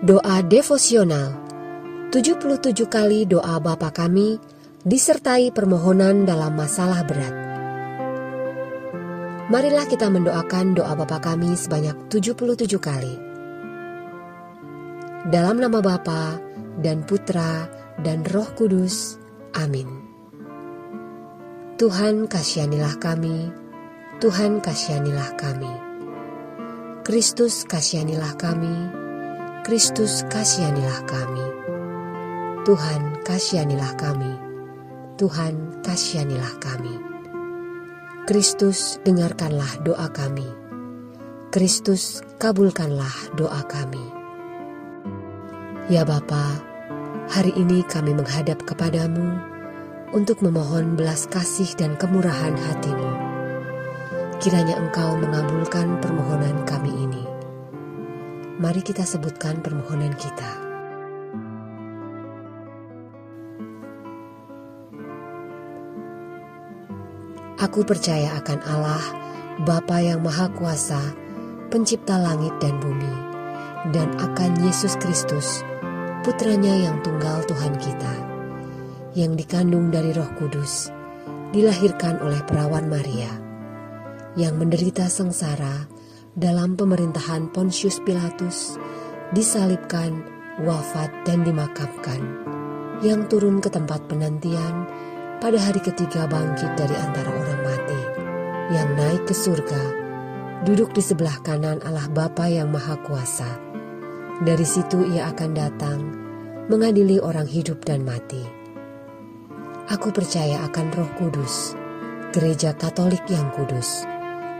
Doa devosional 77 kali doa Bapa Kami disertai permohonan dalam masalah berat. Marilah kita mendoakan doa Bapa Kami sebanyak 77 kali. Dalam nama Bapa dan Putra dan Roh Kudus. Amin. Tuhan kasihanilah kami, Tuhan kasihanilah kami. Kristus kasihanilah kami, Kristus kasihanilah kami. Tuhan kasihanilah kami, Tuhan kasihanilah kami. Kristus dengarkanlah doa kami, Kristus kabulkanlah doa kami. Ya Bapa, hari ini kami menghadap kepadamu untuk memohon belas kasih dan kemurahan hati-Mu. Kiranya Engkau mengabulkan permohonan kami ini. Mari kita sebutkan permohonan kita. Aku percaya akan Allah, Bapa yang Maha Kuasa, Pencipta langit dan bumi, dan akan Yesus Kristus, Putranya yang tunggal Tuhan kita, yang dikandung dari Roh Kudus, dilahirkan oleh perawan Maria, yang menderita sengsara dalam pemerintahan Pontius Pilatus, disalibkan, wafat dan dimakamkan, yang turun ke tempat penantian, pada hari ketiga bangkit dari antara orang mati, yang naik ke surga, duduk di sebelah kanan Allah Bapa yang Maha Kuasa. Dari situ Ia akan datang, mengadili orang hidup dan mati. Aku percaya akan Roh Kudus, Gereja Katolik yang kudus,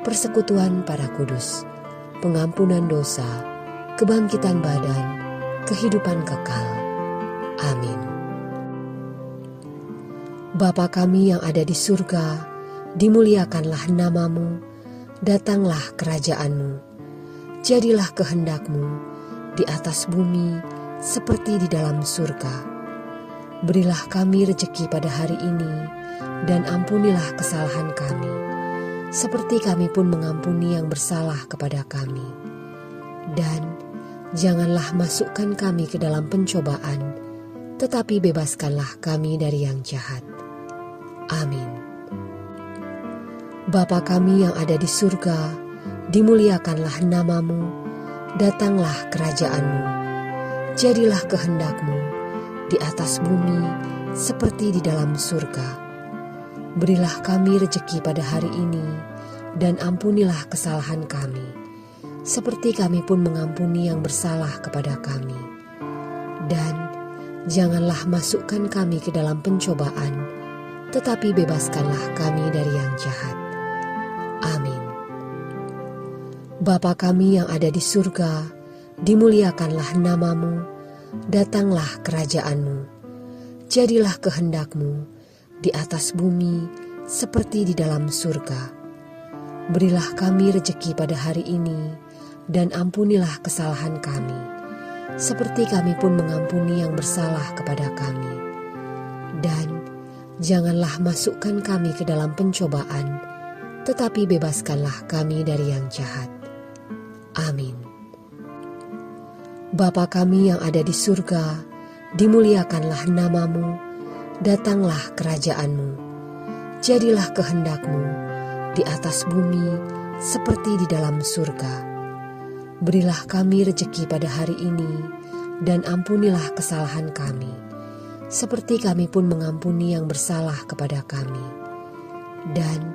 persekutuan para kudus, pengampunan dosa, kebangkitan badan, kehidupan kekal. Amin. Bapa kami yang ada di surga, dimuliakanlah nama-Mu, datanglah kerajaan-Mu, jadilah kehendak-Mu di atas bumi seperti di dalam surga. Berilah kami rejeki pada hari ini, dan ampunilah kesalahan kami, seperti kami pun mengampuni yang bersalah kepada kami. Dan janganlah masukkan kami ke dalam pencobaan, tetapi bebaskanlah kami dari yang jahat. Amin. Bapa kami yang ada di surga, dimuliakanlah nama-Mu, datanglah kerajaan-Mu, jadilah kehendak-Mu di atas bumi seperti di dalam surga. Berilah kami rejeki pada hari ini, dan ampunilah kesalahan kami, seperti kami pun mengampuni yang bersalah kepada kami. Dan janganlah masukkan kami ke dalam pencobaan, tetapi bebaskanlah kami dari yang jahat. Amin. Bapa kami yang ada di surga, dimuliakanlah nama-Mu, datanglah kerajaan-Mu, jadilah kehendak-Mu di atas bumi seperti di dalam surga. Berilah kami rejeki pada hari ini, dan ampunilah kesalahan kami, seperti kami pun mengampuni yang bersalah kepada kami. Dan janganlah masukkan kami ke dalam pencobaan, tetapi bebaskanlah kami dari yang jahat. Amin. Bapa kami yang ada di surga, dimuliakanlah nama-Mu, datanglah kerajaan-Mu, jadilah kehendak-Mu di atas bumi seperti di dalam surga. Berilah kami rejeki pada hari ini, dan ampunilah kesalahan kami, seperti kami pun mengampuni yang bersalah kepada kami. Dan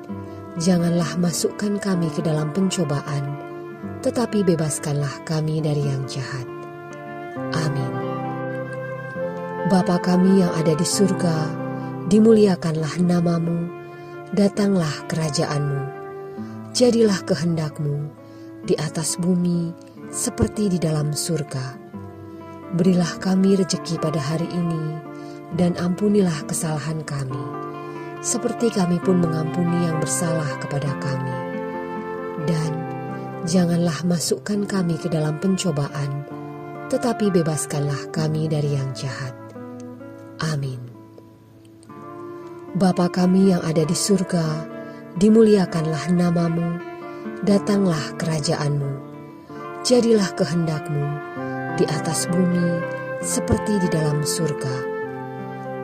janganlah masukkan kami ke dalam pencobaan, tetapi bebaskanlah kami dari yang jahat. Amin. Bapa kami yang ada di surga, dimuliakanlah nama-Mu, datanglah kerajaan-Mu, jadilah kehendak-Mu di atas bumi seperti di dalam surga. Berilah kami rejeki pada hari ini, dan ampunilah kesalahan kami, seperti kami pun mengampuni yang bersalah kepada kami. Dan janganlah masukkan kami ke dalam pencobaan, tetapi bebaskanlah kami dari yang jahat. Amin. Bapa kami yang ada di surga, dimuliakanlah nama-Mu, datanglah kerajaan-Mu, jadilah kehendak-Mu di atas bumi seperti di dalam surga.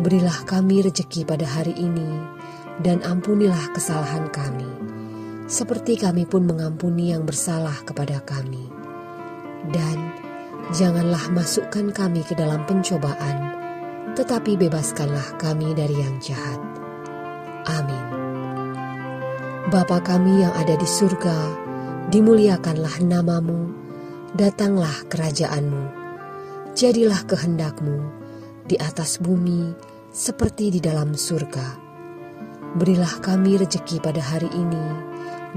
Berilah kami rejeki pada hari ini, dan ampunilah kesalahan kami, seperti kami pun mengampuni yang bersalah kepada kami. Dan janganlah masukkan kami ke dalam pencobaan, tetapi bebaskanlah kami dari yang jahat. Amin. Bapa kami yang ada di surga, dimuliakanlah nama-Mu, datanglah kerajaan-Mu. Jadilah kehendak-Mu di atas bumi seperti di dalam surga. Berilah kami rejeki pada hari ini,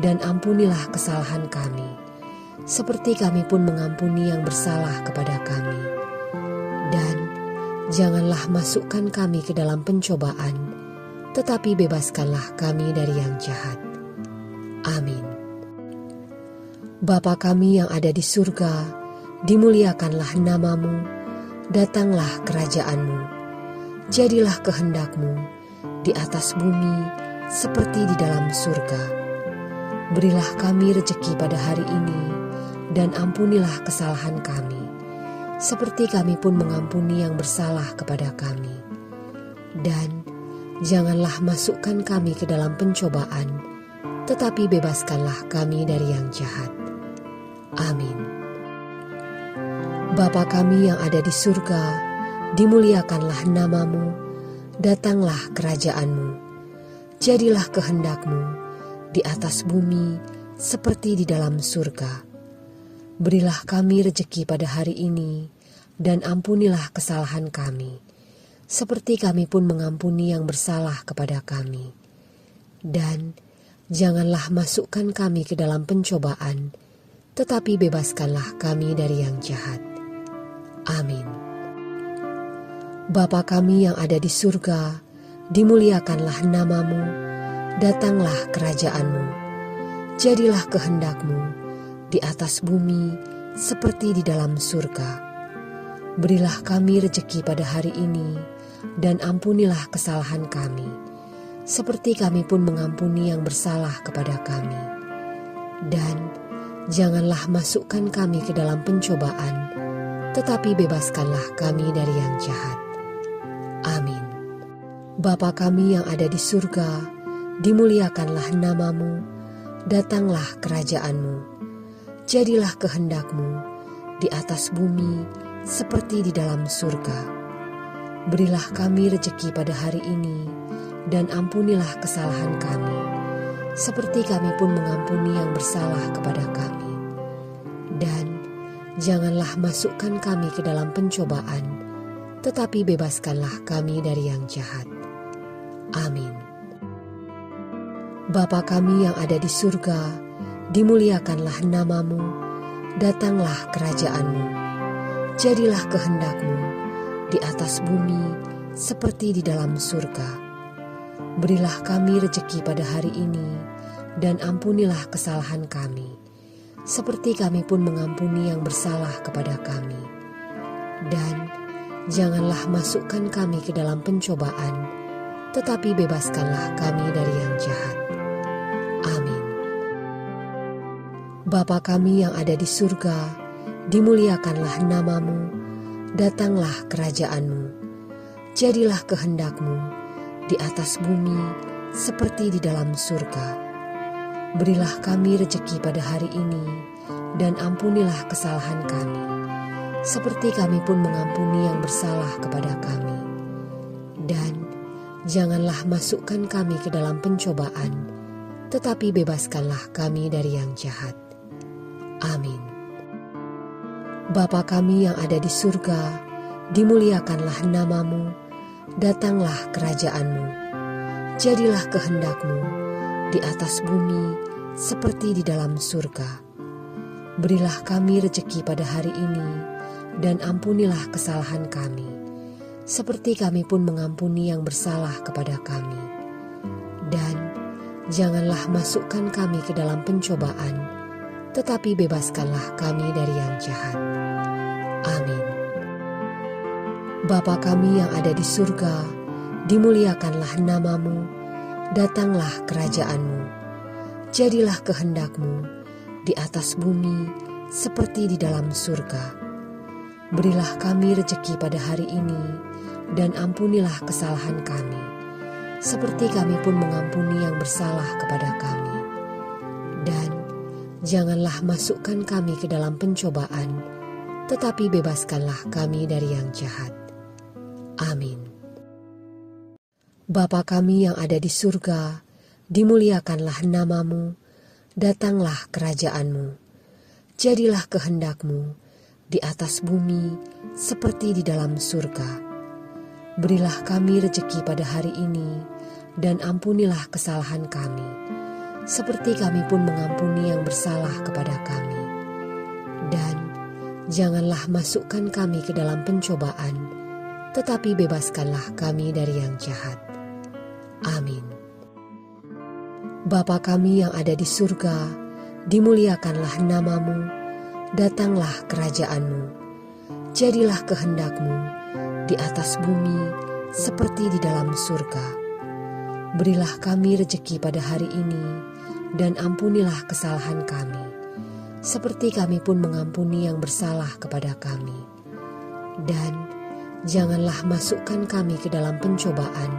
dan ampunilah kesalahan kami, seperti kami pun mengampuni yang bersalah kepada kami. Dan janganlah masukkan kami ke dalam pencobaan, tetapi bebaskanlah kami dari yang jahat. Amin. Bapa kami yang ada di surga, dimuliakanlah nama-Mu, datanglah kerajaan-Mu. Jadilah kehendak-Mu di atas bumi seperti di dalam surga. Berilah kami rejeki pada hari ini, dan ampunilah kesalahan kami, seperti kami pun mengampuni yang bersalah kepada kami. Dan janganlah masukkan kami ke dalam pencobaan, tetapi bebaskanlah kami dari yang jahat. Amin. Bapa kami yang ada di surga, dimuliakanlah nama-Mu, datanglah kerajaan-Mu. Jadilah kehendak-Mu di atas bumi seperti di dalam surga. Berilah kami rejeki pada hari ini, dan ampunilah kesalahan kami, seperti kami pun mengampuni yang bersalah kepada kami. Dan janganlah masukkan kami ke dalam pencobaan, tetapi bebaskanlah kami dari yang jahat. Amin. Bapa kami yang ada di surga, dimuliakanlah nama-Mu, datanglah kerajaan-Mu. Jadilah kehendak-Mu di atas bumi seperti di dalam surga. Berilah kami rejeki pada hari ini, dan ampunilah kesalahan kami, seperti kami pun mengampuni yang bersalah kepada kami. Dan janganlah masukkan kami ke dalam pencobaan, tetapi bebaskanlah kami dari yang jahat. Amin. Bapa kami yang ada di surga, dimuliakanlah nama-Mu, datanglah kerajaan-Mu. Jadilah kehendak-Mu di atas bumi seperti di dalam surga. Berilah kami rejeki pada hari ini, dan ampunilah kesalahan kami, seperti kami pun mengampuni yang bersalah kepada kami. Dan janganlah masukkan kami ke dalam pencobaan, tetapi bebaskanlah kami dari yang jahat. Amin. Bapa kami yang ada di surga, dimuliakanlah nama-Mu, datanglah kerajaan-Mu. Jadilah kehendak-Mu di atas bumi seperti di dalam surga. Berilah kami rejeki pada hari ini, dan ampunilah kesalahan kami, seperti kami pun mengampuni yang bersalah kepada kami. Dan janganlah masukkan kami ke dalam pencobaan, tetapi bebaskanlah kami dari yang jahat. Amin. Bapa kami yang ada di surga, dimuliakanlah nama-Mu, datanglah kerajaan-Mu. Jadilah kehendak-Mu di atas bumi seperti di dalam surga. Berilah kami rejeki pada hari ini, dan ampunilah kesalahan kami, seperti kami pun mengampuni yang bersalah kepada kami. Dan janganlah masukkan kami ke dalam pencobaan, tetapi bebaskanlah kami dari yang jahat. Amin. Bapa kami yang ada di surga, dimuliakanlah nama-Mu, datanglah kerajaan-Mu. Jadilah kehendak-Mu di atas bumi seperti di dalam surga. Berilah kami rejeki pada hari ini, dan ampunilah kesalahan kami, seperti kami pun mengampuni yang bersalah kepada kami. Dan janganlah masukkan kami ke dalam pencobaan, tetapi bebaskanlah kami dari yang jahat. Amin. Bapa kami yang ada di surga, dimuliakanlah nama-Mu, datanglah kerajaan-Mu. Jadilah kehendak-Mu di atas bumi seperti di dalam surga. Berilah kami rejeki pada hari ini, dan ampunilah kesalahan kami, seperti kami pun mengampuni yang bersalah kepada kami. Dan janganlah masukkan kami ke dalam pencobaan, tetapi bebaskanlah kami dari yang jahat. Amin. Bapa kami yang ada di surga, dimuliakanlah nama-Mu, datanglah kerajaan-Mu, jadilah kehendak-Mu di atas bumi seperti di dalam surga. Berilah kami rejeki pada hari ini, dan ampunilah kesalahan kami, seperti kami pun mengampuni yang bersalah kepada kami. Dan janganlah masukkan kami ke dalam pencobaan, tetapi bebaskanlah kami dari yang jahat. Amin. Bapa kami yang ada di surga, dimuliakanlah nama-Mu, datanglah kerajaan-Mu, jadilah kehendak-Mu di atas bumi seperti di dalam surga. Berilah kami rejeki pada hari ini, dan ampunilah kesalahan kami, seperti kami pun mengampuni yang bersalah kepada kami. Dan janganlah masukkan kami ke dalam pencobaan,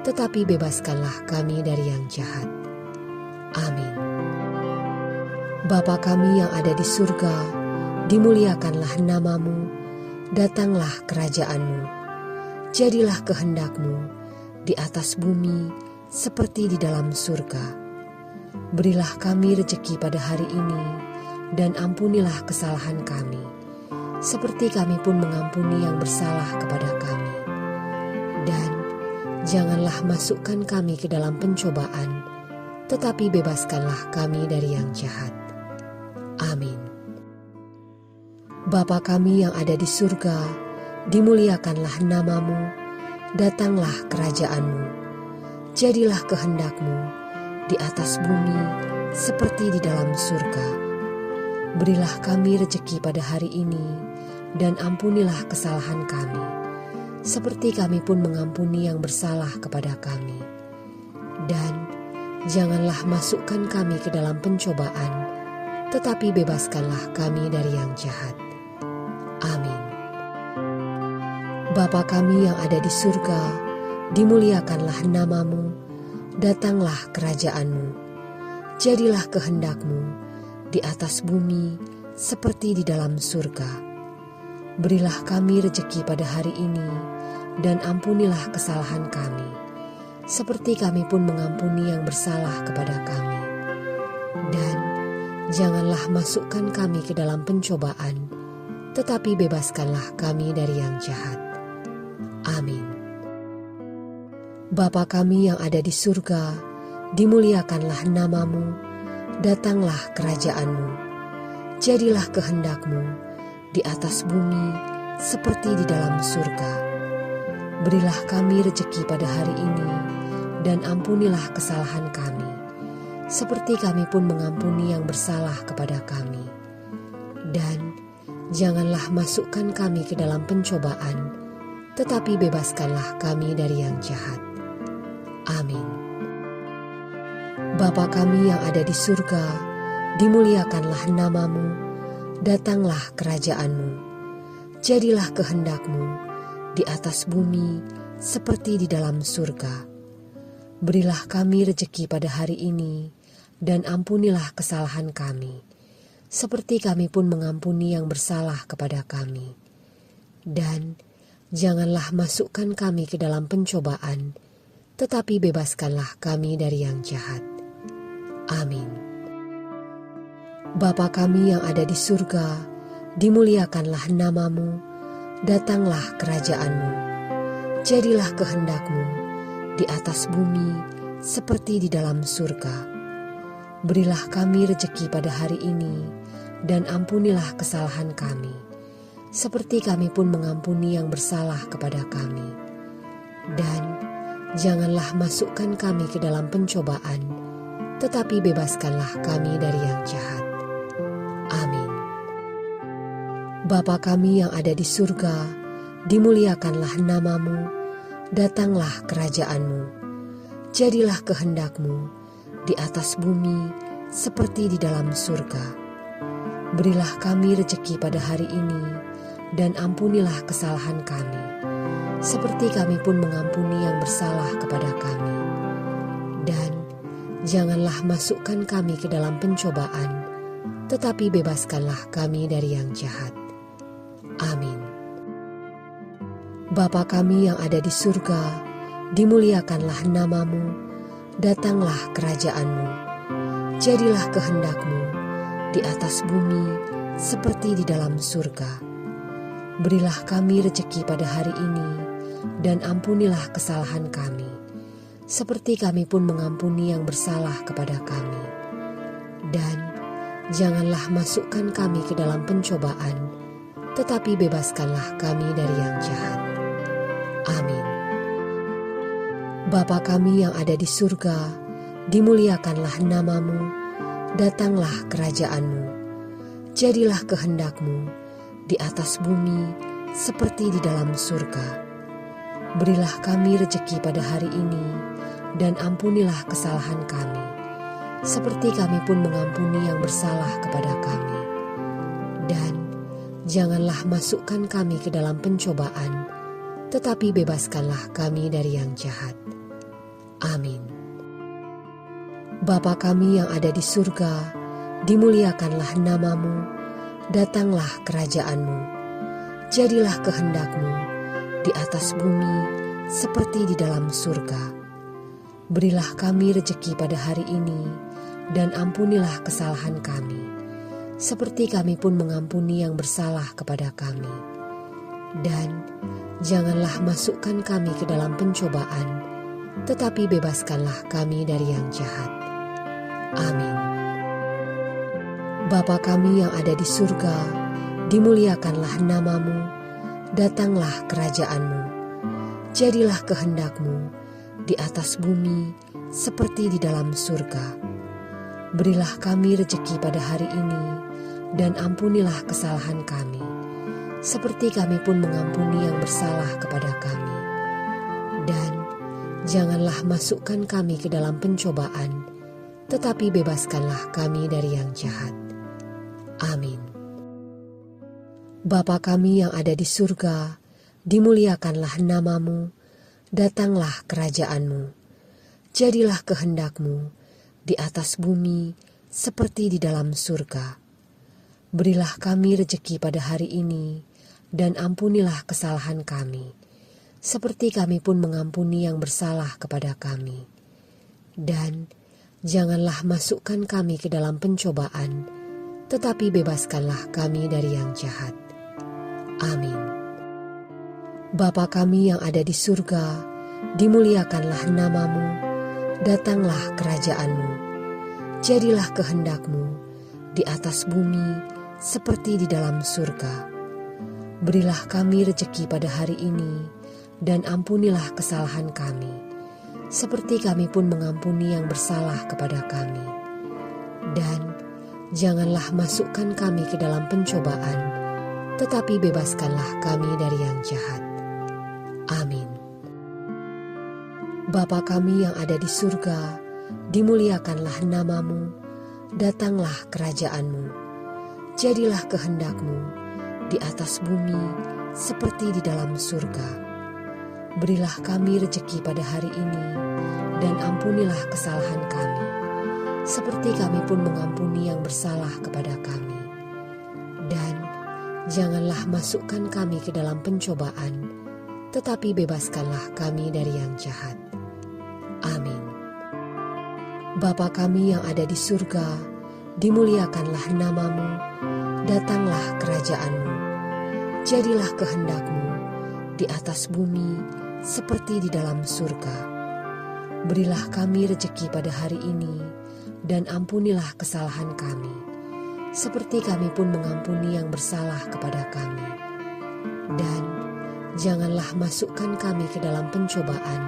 tetapi bebaskanlah kami dari yang jahat. Amin. Bapa kami yang ada di surga, dimuliakanlah nama-Mu, datanglah kerajaan-Mu, jadilah kehendak-Mu di atas bumi seperti di dalam surga. Berilah kami rejeki pada hari ini, dan ampunilah kesalahan kami, seperti kami pun mengampuni yang bersalah kepada kami. Dan janganlah masukkan kami ke dalam pencobaan, tetapi bebaskanlah kami dari yang jahat. Amin. Bapa kami yang ada di surga, dimuliakanlah nama-Mu, datanglah kerajaan-Mu, jadilah kehendak-Mu di atas bumi seperti di dalam surga. Berilah kami rejeki pada hari ini, dan ampunilah kesalahan kami, seperti kami pun mengampuni yang bersalah kepada kami. Dan janganlah masukkan kami ke dalam pencobaan, tetapi bebaskanlah kami dari yang jahat. Amin. Bapa kami yang ada di surga, dimuliakanlah nama-Mu, datanglah kerajaan-Mu, jadilah kehendak-Mu di atas bumi seperti di dalam surga. Berilah kami rejeki pada hari ini, dan ampunilah kesalahan kami, seperti kami pun mengampuni yang bersalah kepada kami. Dan janganlah masukkan kami ke dalam pencobaan, tetapi bebaskanlah kami dari yang jahat. Amin. Bapa kami yang ada di surga, dimuliakanlah nama-Mu, datanglah kerajaan-Mu, jadilah kehendak-Mu di atas bumi seperti di dalam surga. Berilah kami rejeki pada hari ini, dan ampunilah kesalahan kami, seperti kami pun mengampuni yang bersalah kepada kami. Dan janganlah masukkan kami ke dalam pencobaan, tetapi bebaskanlah kami dari yang jahat. Amin. Bapa kami yang ada di surga, dimuliakanlah nama-Mu, datanglah kerajaan-Mu, jadilah kehendak-Mu di atas bumi seperti di dalam surga. Berilah kami rejeki pada hari ini, dan ampunilah kesalahan kami, seperti kami pun mengampuni yang bersalah kepada kami. Dan janganlah masukkan kami ke dalam pencobaan, tetapi bebaskanlah kami dari yang jahat. Amin. Bapa kami yang ada di surga, dimuliakanlah nama-Mu, datanglah kerajaan-Mu, jadilah kehendak-Mu di atas bumi seperti di dalam surga. Berilah kami rejeki pada hari ini, dan ampunilah kesalahan kami, seperti kami pun mengampuni yang bersalah kepada kami. Dan janganlah masukkan kami ke dalam pencobaan, tetapi bebaskanlah kami dari yang jahat. Amin. Bapa kami yang ada di surga, dimuliakanlah nama-Mu, datanglah kerajaan-Mu, jadilah kehendak-Mu di atas bumi seperti di dalam surga. Berilah kami rejeki pada hari ini, dan ampunilah kesalahan kami, seperti kami pun mengampuni yang bersalah kepada kami. Dan janganlah masukkan kami ke dalam pencobaan, tetapi bebaskanlah kami dari yang jahat. Amin. Bapa kami yang ada di surga, dimuliakanlah nama-Mu, datanglah kerajaan-Mu, jadilah kehendak-Mu di atas bumi seperti di dalam surga. Berilah kami rejeki pada hari ini, dan ampunilah kesalahan kami, seperti kami pun mengampuni yang bersalah kepada kami. Dan janganlah masukkan kami ke dalam pencobaan, tetapi bebaskanlah kami dari yang jahat. Amin. Bapa kami yang ada di surga, dimuliakanlah nama-Mu, datanglah kerajaan-Mu, jadilah kehendak-Mu di atas bumi seperti di dalam surga. Berilah kami rejeki pada hari ini, dan ampunilah kesalahan kami, seperti kami pun mengampuni yang bersalah kepada kami. Dan janganlah masukkan kami ke dalam pencobaan, tetapi bebaskanlah kami dari yang jahat. Amin. Bapa kami yang ada di surga, dimuliakanlah nama-Mu, datanglah kerajaan-Mu, jadilah kehendak-Mu di atas bumi seperti di dalam surga. Berilah kami rejeki pada hari ini, dan ampunilah kesalahan kami, seperti kami pun mengampuni yang bersalah kepada kami. Dan janganlah masukkan kami ke dalam pencobaan, tetapi bebaskanlah kami dari yang jahat. Amin. Bapa kami yang ada di surga, dimuliakanlah nama-Mu, datanglah kerajaan-Mu, jadilah kehendak-Mu di atas bumi seperti di dalam surga. Berilah kami rejeki pada hari ini, dan ampunilah kesalahan kami, seperti kami pun mengampuni yang bersalah kepada kami. Dan janganlah masukkan kami ke dalam pencobaan, tetapi bebaskanlah kami dari yang jahat. Amin. Bapa kami yang ada di surga, dimuliakanlah nama-Mu, datanglah kerajaan-Mu, jadilah kehendak-Mu di atas bumi seperti di dalam surga. Berilah kami rejeki pada hari ini, dan ampunilah kesalahan kami, seperti kami pun mengampuni yang bersalah kepada kami. Dan janganlah masukkan kami ke dalam pencobaan, tetapi bebaskanlah kami dari yang jahat. Amin. Bapa kami yang ada di surga, dimuliakanlah nama-Mu, datanglah kerajaan-Mu, jadilah kehendak-Mu di atas bumi seperti di dalam surga. Berilah kami rejeki pada hari ini, dan ampunilah kesalahan kami, seperti kami pun mengampuni yang bersalah kepada kami. Dan janganlah masukkan kami ke dalam pencobaan, tetapi bebaskanlah kami dari yang jahat. Amin. Bapa kami yang ada di surga, dimuliakanlah nama-Mu, datanglah kerajaan-Mu, jadilah kehendak-Mu di atas bumi seperti di dalam surga. Berilah kami rejeki pada hari ini, dan ampunilah kesalahan kami, seperti kami pun mengampuni yang bersalah kepada kami. Dan janganlah masukkan kami ke dalam pencobaan, tetapi bebaskanlah kami dari yang jahat. Amin. Bapa kami yang ada di surga, dimuliakanlah nama-Mu, datanglah kerajaan-Mu, jadilah kehendak-Mu di atas bumi seperti di dalam surga. Berilah kami rejeki pada hari ini, dan ampunilah kesalahan kami, seperti kami pun mengampuni yang bersalah kepada kami. Dan janganlah masukkan kami ke dalam pencobaan,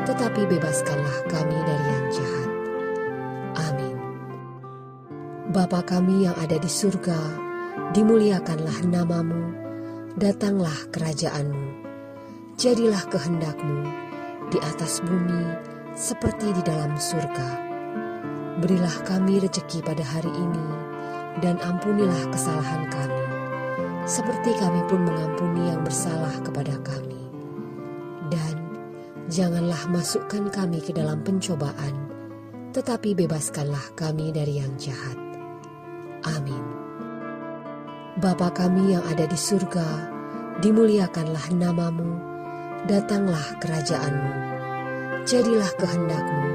tetapi bebaskanlah kami dari yang jahat. Amin. Bapa kami yang ada di surga, dimuliakanlah nama-Mu, datanglah kerajaan-Mu, jadilah kehendak-Mu di atas bumi seperti di dalam surga. Berilah kami rejeki pada hari ini, dan ampunilah kesalahan kami, seperti kami pun mengampuni yang bersalah kepada kami. Dan janganlah masukkan kami ke dalam pencobaan, tetapi bebaskanlah kami dari yang jahat. Amin. Bapa kami yang ada di surga, dimuliakanlah nama-Mu, datanglah kerajaan-Mu, jadilah kehendak-Mu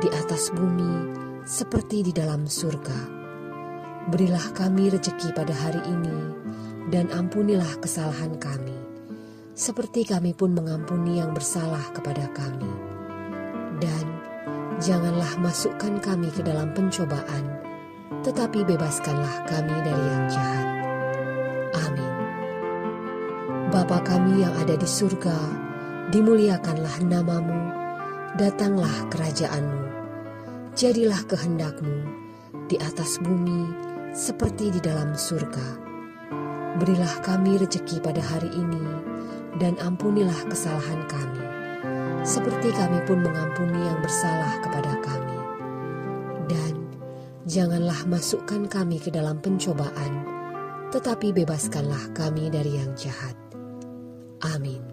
di atas bumi seperti di dalam surga. Berilah kami rejeki pada hari ini, dan ampunilah kesalahan kami, seperti kami pun mengampuni yang bersalah kepada kami. Dan janganlah masukkan kami ke dalam pencobaan, tetapi bebaskanlah kami dari yang jahat. Amin. Bapa kami yang ada di surga, dimuliakanlah nama-Mu, datanglah kerajaan-Mu, jadilah kehendak-Mu di atas bumi seperti di dalam surga. Berilah kami rejeki pada hari ini, dan ampunilah kesalahan kami, seperti kami pun mengampuni yang bersalah kepada kami. Dan janganlah masukkan kami ke dalam pencobaan, tetapi bebaskanlah kami dari yang jahat. Amin.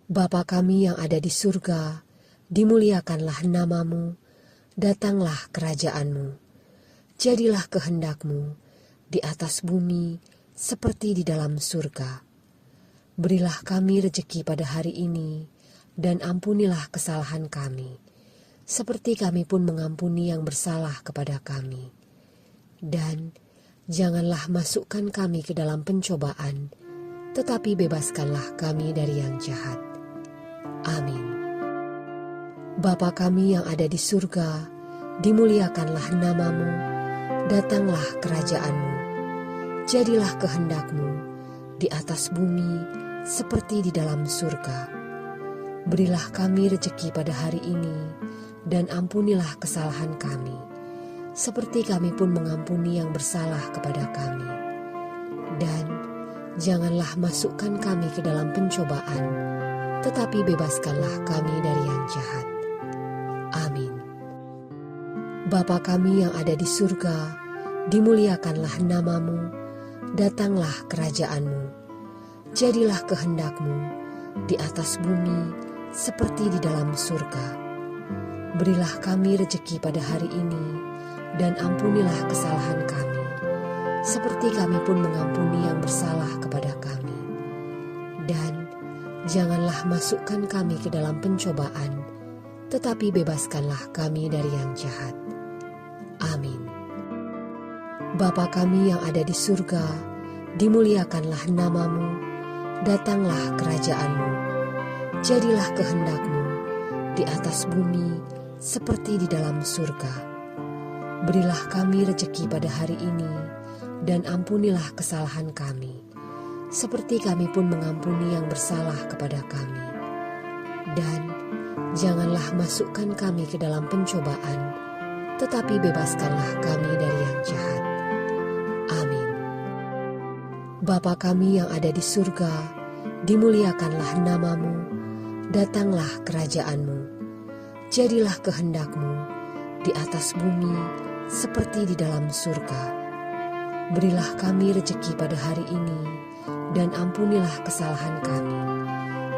Bapa kami yang ada di surga, dimuliakanlah nama-Mu, datanglah kerajaan-Mu, jadilah kehendak-Mu di atas bumi seperti di dalam surga. Berilah kami rejeki pada hari ini, dan ampunilah kesalahan kami, seperti kami pun mengampuni yang bersalah kepada kami. Dan janganlah masukkan kami ke dalam pencobaan, tetapi bebaskanlah kami dari yang jahat. Amin. Bapa kami yang ada di surga, dimuliakanlah nama-Mu, datanglah kerajaan-Mu, jadilah kehendak-Mu di atas bumi seperti di dalam surga. Berilah kami rejeki pada hari ini, dan ampunilah kesalahan kami, seperti kami pun mengampuni yang bersalah kepada kami. Dan janganlah masukkan kami ke dalam pencobaan, tetapi bebaskanlah kami dari yang jahat. Amin. Bapa kami yang ada di surga, dimuliakanlah nama-Mu, datanglah kerajaan-Mu, jadilah kehendak-Mu di atas bumi seperti di dalam surga. Berilah kami rejeki pada hari ini, dan ampunilah kesalahan kami, seperti kami pun mengampuni yang bersalah kepada kami. Dan janganlah masukkan kami ke dalam pencobaan, tetapi bebaskanlah kami dari yang jahat. Amin. Bapa kami yang ada di surga, dimuliakanlah nama-Mu, datanglah kerajaan-Mu, jadilah kehendak-Mu di atas bumi seperti di dalam surga. Berilah kami rejeki pada hari ini, dan ampunilah kesalahan kami, seperti kami pun mengampuni yang bersalah kepada kami. Dan janganlah masukkan kami ke dalam pencobaan, tetapi bebaskanlah kami dari yang jahat. Amin. Bapa kami yang ada di surga, dimuliakanlah nama-Mu, datanglah kerajaan-Mu, jadilah kehendak-Mu di atas bumi seperti di dalam surga. Berilah kami rejeki pada hari ini, dan ampunilah kesalahan kami,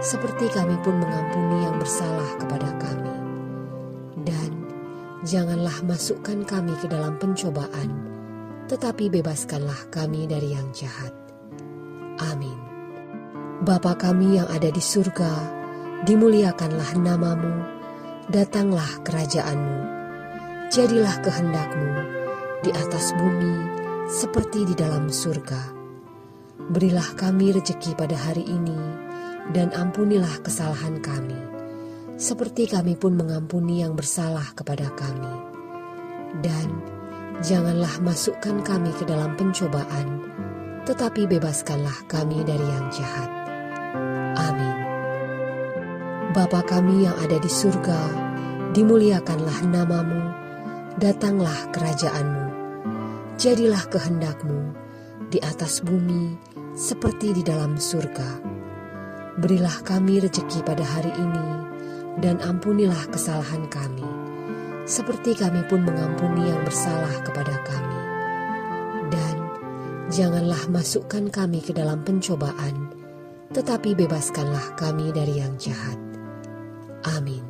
seperti kami pun mengampuni yang bersalah kepada kami. Dan janganlah masukkan kami ke dalam pencobaan, tetapi bebaskanlah kami dari yang jahat. Amin. Bapa kami yang ada di surga, dimuliakanlah nama-Mu, datanglah kerajaan-Mu, jadilah kehendak-Mu di atas bumi seperti di dalam surga. Berilah kami rejeki pada hari ini, dan ampunilah kesalahan kami, seperti kami pun mengampuni yang bersalah kepada kami. Dan janganlah masukkan kami ke dalam pencobaan, tetapi bebaskanlah kami dari yang jahat. Amin. Bapa kami yang ada di surga, dimuliakanlah nama-Mu, datanglah kerajaan-Mu, jadilah kehendak-Mu di atas bumi seperti di dalam surga. Berilah kami rejeki pada hari ini, dan ampunilah kesalahan kami, seperti kami pun mengampuni yang bersalah kepada kami. Dan janganlah masukkan kami ke dalam pencobaan, tetapi bebaskanlah kami dari yang jahat. Amin.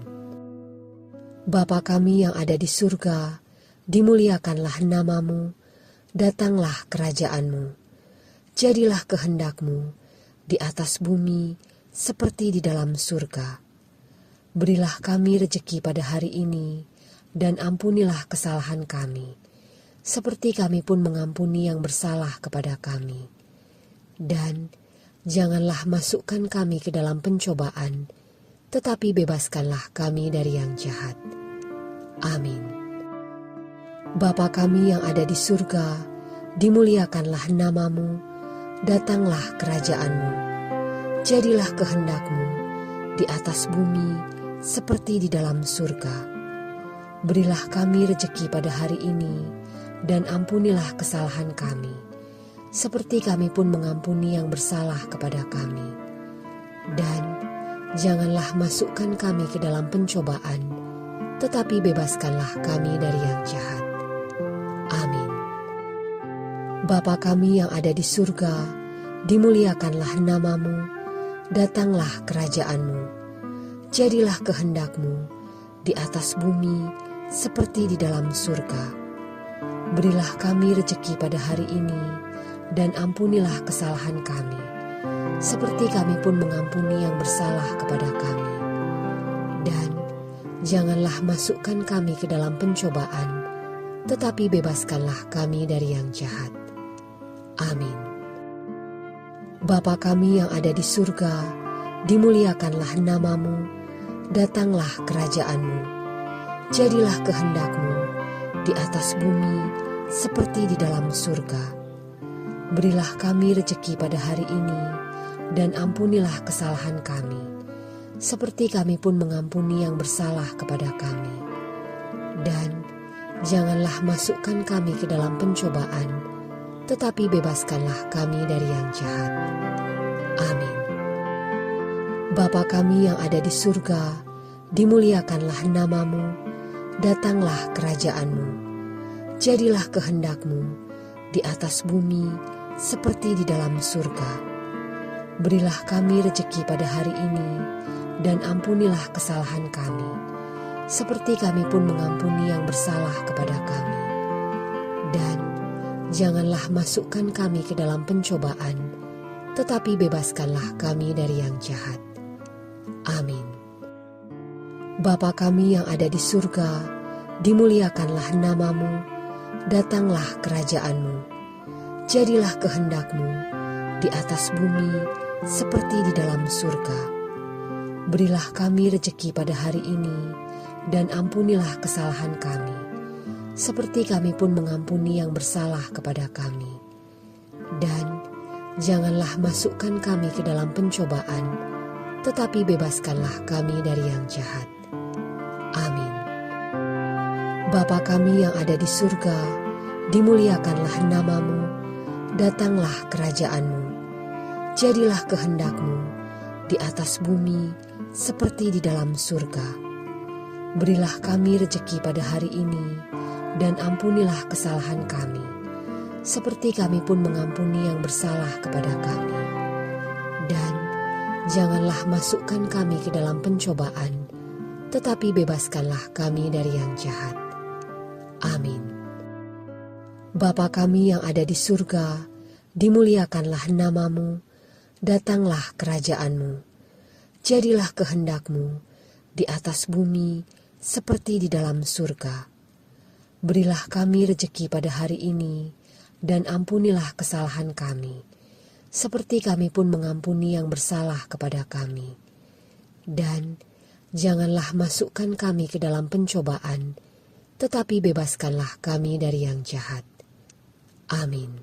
Bapa kami yang ada di surga, dimuliakanlah nama-Mu, datanglah kerajaan-Mu. Jadilah kehendak-Mu di atas bumi seperti di dalam surga. Berilah kami rejeki pada hari ini, dan ampunilah kesalahan kami, seperti kami pun mengampuni yang bersalah kepada kami. Dan janganlah masukkan kami ke dalam pencobaan, tetapi bebaskanlah kami dari yang jahat. Amin. Bapa kami yang ada di surga, dimuliakanlah nama-Mu, datanglah kerajaan-Mu. Jadilah kehendak-Mu di atas bumi seperti di dalam surga. Berilah kami rejeki pada hari ini, dan ampunilah kesalahan kami, seperti kami pun mengampuni yang bersalah kepada kami. Dan janganlah masukkan kami ke dalam pencobaan, tetapi bebaskanlah kami dari yang jahat. Amin. Bapa kami yang ada di surga, dimuliakanlah nama-Mu, datanglah kerajaan-Mu. Jadilah kehendak-Mu di atas bumi seperti di dalam surga. Berilah kami rejeki pada hari ini, dan ampunilah kesalahan kami, seperti kami pun mengampuni yang bersalah kepada kami. Dan janganlah masukkan kami ke dalam pencobaan, tetapi bebaskanlah kami dari yang jahat. Amin. Bapa kami yang ada di surga, dimuliakanlah nama-Mu, datanglah kerajaan-Mu. Jadilah kehendak-Mu di atas bumi seperti di dalam surga. Berilah kami rejeki pada hari ini, dan ampunilah kesalahan kami, seperti kami pun mengampuni yang bersalah kepada kami. Dan janganlah masukkan kami ke dalam pencobaan, tetapi bebaskanlah kami dari yang jahat. Amin. Bapa kami yang ada di surga, dimuliakanlah nama-Mu, datanglah kerajaan-Mu. Jadilah kehendak-Mu di atas bumi seperti di dalam surga. Berilah kami rejeki pada hari ini, dan ampunilah kesalahan kami, seperti kami pun mengampuni yang bersalah kepada kami. Dan janganlah masukkan kami ke dalam pencobaan, tetapi bebaskanlah kami dari yang jahat. Amin. Bapa kami yang ada di surga, dimuliakanlah nama-Mu, datanglah kerajaan-Mu. Jadilah kehendak-Mu di atas bumi seperti di dalam surga. Berilah kami rejeki pada hari ini, dan ampunilah kesalahan kami, seperti kami pun mengampuni yang bersalah kepada kami. Dan janganlah masukkan kami ke dalam pencobaan, tetapi bebaskanlah kami dari yang jahat. Amin. Bapa kami yang ada di surga, dimuliakanlah nama-Mu, datanglah kerajaan-Mu. Jadilah kehendak-Mu di atas bumi seperti di dalam surga. Berilah kami rejeki pada hari ini, dan ampunilah kesalahan kami, seperti kami pun mengampuni yang bersalah kepada kami. Dan janganlah masukkan kami ke dalam pencobaan, tetapi bebaskanlah kami dari yang jahat. Amin. Bapa kami yang ada di surga, dimuliakanlah nama-Mu, datanglah kerajaan-Mu. Jadilah kehendak-Mu di atas bumi seperti di dalam surga. Berilah kami rejeki pada hari ini, dan ampunilah kesalahan kami, seperti kami pun mengampuni yang bersalah kepada kami. Dan janganlah masukkan kami ke dalam pencobaan, tetapi bebaskanlah kami dari yang jahat. Amin.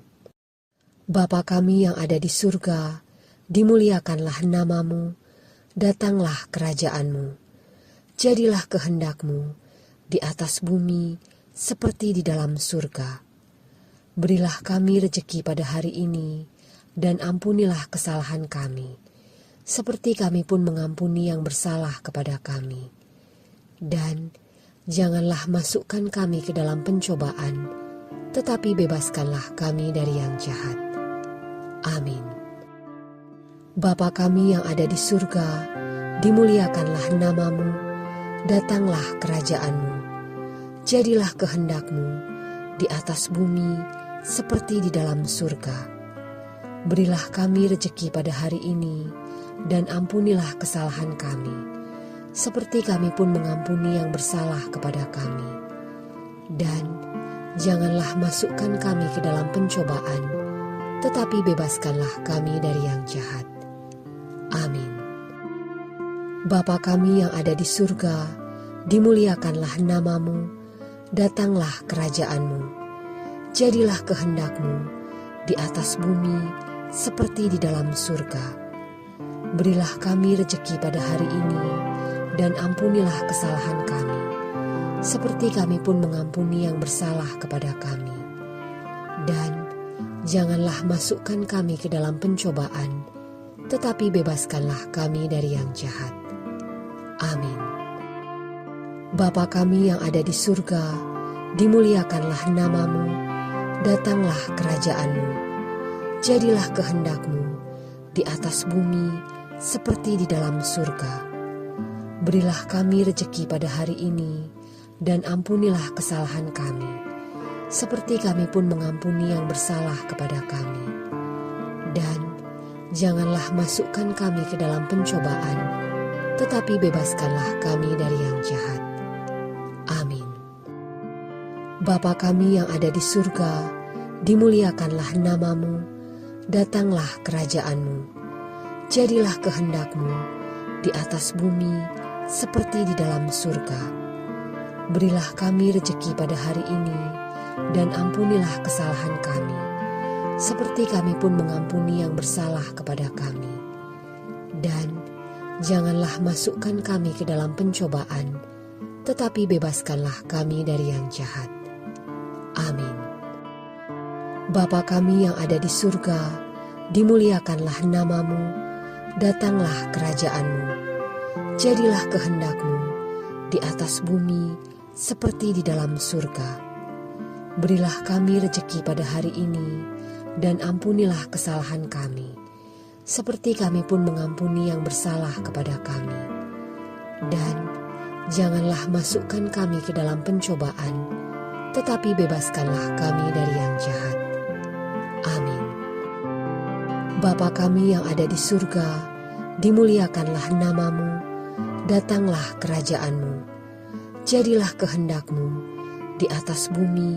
Bapa kami yang ada di surga, dimuliakanlah nama-Mu, datanglah kerajaan-Mu. Jadilah kehendak-Mu di atas bumi seperti di dalam surga. Berilah kami rejeki pada hari ini, dan ampunilah kesalahan kami, seperti kami pun mengampuni yang bersalah kepada kami. Dan janganlah masukkan kami ke dalam pencobaan, tetapi bebaskanlah kami dari yang jahat. Amin. Bapa kami yang ada di surga, dimuliakanlah namamu, datanglah kerajaanmu, jadilah kehendak-Mu di atas bumi seperti di dalam surga. Berilah kami rejeki pada hari ini, dan ampunilah kesalahan kami, seperti kami pun mengampuni yang bersalah kepada kami. Dan janganlah masukkan kami ke dalam pencobaan, tetapi bebaskanlah kami dari yang jahat. Amin. Bapa kami yang ada di surga, dimuliakanlah namamu, datanglah kerajaanmu, jadilah kehendak-Mu di atas bumi seperti di dalam surga. Berilah kami rejeki pada hari ini, dan ampunilah kesalahan kami, seperti kami pun mengampuni yang bersalah kepada kami. Dan janganlah masukkan kami ke dalam pencobaan, tetapi bebaskanlah kami dari yang jahat. Amin. Bapa kami yang ada di surga, dimuliakanlah namamu, datanglah kerajaanmu, jadilah kehendak-Mu di atas bumi seperti di dalam surga. Berilah kami rejeki pada hari ini, dan ampunilah kesalahan kami, seperti kami pun mengampuni yang bersalah kepada kami. Dan janganlah masukkan kami ke dalam pencobaan, tetapi bebaskanlah kami dari yang jahat. Amin. Bapa kami yang ada di surga, dimuliakanlah namamu, datanglah kerajaanmu, jadilah kehendak-Mu di atas bumi seperti di dalam surga. Berilah kami rejeki pada hari ini, dan ampunilah kesalahan kami, seperti kami pun mengampuni yang bersalah kepada kami. Dan janganlah masukkan kami ke dalam pencobaan, tetapi bebaskanlah kami dari yang jahat. Amin. Bapa kami yang ada di surga, dimuliakanlah namamu, datanglah kerajaanmu, jadilah kehendak-Mu di atas bumi seperti di dalam surga. Berilah kami rejeki pada hari ini, dan ampunilah kesalahan kami, seperti kami pun mengampuni yang bersalah kepada kami. Dan janganlah masukkan kami ke dalam pencobaan, tetapi bebaskanlah kami dari yang jahat. Amin. Bapa kami yang ada di surga, dimuliakanlah namamu, datanglah kerajaanmu, jadilah kehendak-Mu di atas bumi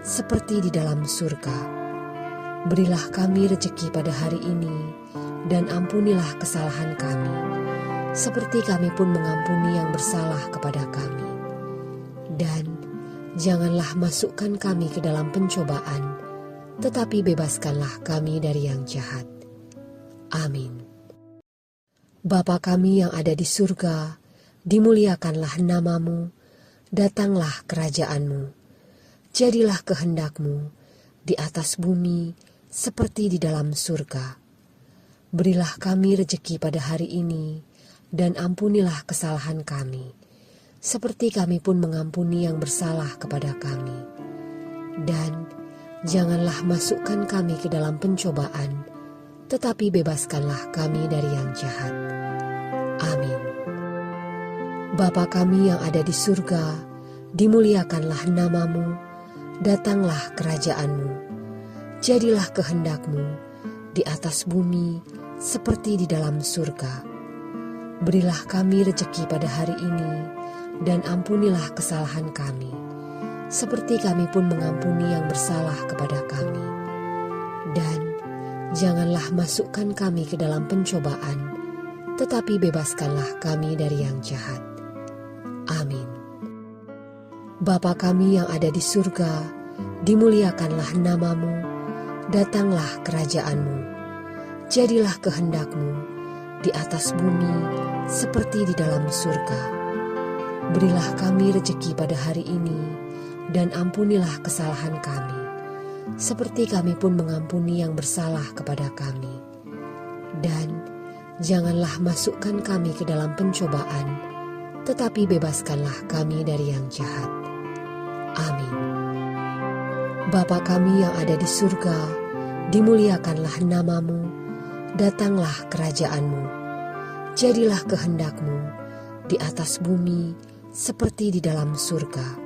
seperti di dalam surga. Berilah kami rejeki pada hari ini, dan ampunilah kesalahan kami, seperti kami pun mengampuni yang bersalah kepada kami. Dan janganlah masukkan kami ke dalam pencobaan, tetapi bebaskanlah kami dari yang jahat. Amin. Bapa kami yang ada di surga, dimuliakanlah namamu, datanglah kerajaanmu, jadilah kehendak-Mu di atas bumi seperti di dalam surga. Berilah kami rejeki pada hari ini, dan ampunilah kesalahan kami, seperti kami pun mengampuni yang bersalah kepada kami. Dan janganlah masukkan kami ke dalam pencobaan, tetapi bebaskanlah kami dari yang jahat. Amin. Bapa kami yang ada di surga, dimuliakanlah namamu, datanglah kerajaanmu, jadilah kehendak-Mu di atas bumi seperti di dalam surga. Berilah kami rejeki pada hari ini, dan ampunilah kesalahan kami, seperti kami pun mengampuni yang bersalah kepada kami. Dan janganlah masukkan kami ke dalam pencobaan, tetapi bebaskanlah kami dari yang jahat. Amin. Bapa kami yang ada di surga, dimuliakanlah namamu, datanglah kerajaanmu, jadilah kehendak-Mu di atas bumi seperti di dalam surga. Berilah kami rejeki pada hari ini, dan ampunilah kesalahan kami, seperti kami pun mengampuni yang bersalah kepada kami. Dan janganlah masukkan kami ke dalam pencobaan, tetapi bebaskanlah kami dari yang jahat. Amin. Bapa kami yang ada di surga, Dimuliakanlah namamu, datanglah kerajaanmu, jadilah kehendakmu di atas bumi seperti di dalam surga.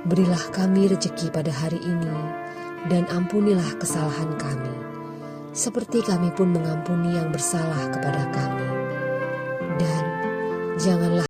Berilah kami rejeki pada hari ini, dan ampunilah kesalahan kami, seperti kami pun mengampuni yang bersalah kepada kami. Dan janganlah